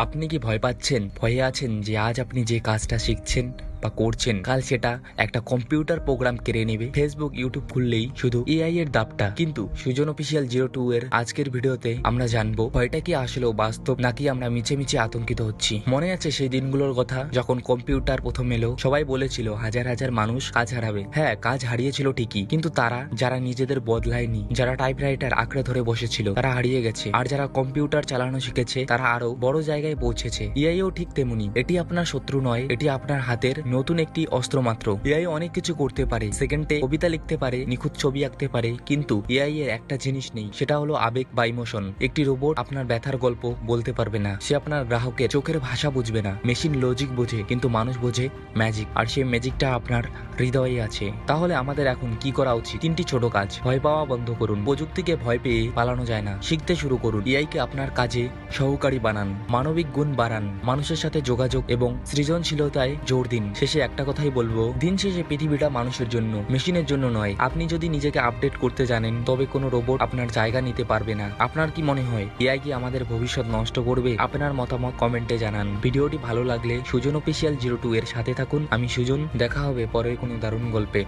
আপনি কি ভয় পাচ্ছেন, ভয়ে আছেন যে আজ আপনি যে কাজটা শিখছেন বা করছেন কাল সেটা একটা কম্পিউটার প্রোগ্রাম কেড়ে নেবে? ফেসবুক ইউটিউব খুললেই শুধু এআই এর দাপটা। কিন্তু সুজন অফিসিয়াল 02 এর আজকের ভিডিওতে আমরা জানবো ভয়টা কি আসলেও বাস্তব নাকি আমরা মিছে মিছে আতঙ্কিত হচ্ছি। মনে আছে সেই দিনগুলোর কথা যখন কম্পিউটার প্রথম এলো? সবাই বলেছিল হাজার হাজার মানুষ কাজ হারাবে। হ্যাঁ, কাজ হারিয়েছিল ঠিকই, কিন্তু তারা যারা নিজেদের বদলায়নি, যারা টাইপরাইটার আঁকড়ে ধরে বসেছিল তারা হারিয়ে গেছে। আর যারা কম্পিউটার চালানো শিখেছে তারা আরো বড় জায়গায় পৌঁছেছে। এআইও ঠিক তেমনি। এটি আপনার শত্রু নয়, এটি আপনার হাতের নতুন একটি অস্ত্র মাত্র। এআই অনেক কিছু করতে পারে, সেকেন্ডে কবিতা লিখতে পারে, নিখুঁত ছবি আঁকতে পারে, কিন্তু এআই এর একটা জিনিস নেই, সেটা হলো আবেগ বা ইমোশন। একটি রোবট আপনার ব্যথার গল্প বলতে পারবে না, সে আপনার গ্রাহকের চোখের ভাষা বুঝবে না। মেশিন লজিক বোঝে, কিন্তু মানুষ বোঝে ম্যাজিক, আর সেই ম্যাজিকটা আপনার হৃদয়ে আছে। তাহলে আমাদের এখন কি করা উচিত? তিনটি ছোট কাজ। ভয় পাওয়া বন্ধ করুন। প্রযুক্তিকে ভয় পেয়ে পালানো যায় না, শিখতে শুরু করুন। এআই কে আপনার কাজে সহকারী বানান, মানবিক গুণ বাড়ান, মানুষের সাথে যোগাযোগ এবং সৃজনশীলতায় জোর দিন। শেষে একটা কথাই বলবো, দিন শেষে পৃথিবীটা মানুষের জন্য, মেশিনের জন্য নয়। আপনি যদি নিজেকে আপডেট করতে জানেন তবে কোনো রোবট আপনার জায়গা নিতে পারবে না। আপনার কি মনে হয় এআই কি আমাদের ভবিষ্যৎ নষ্ট করবে? আপনার মতামত কমেন্টে জানান। ভিডিওটি ভালো লাগলে সুজন অফিসিয়াল 02 এর সাথে থাকুন। আমি সুজন, দেখা হবে পরের কোনো দারুণ গল্পে।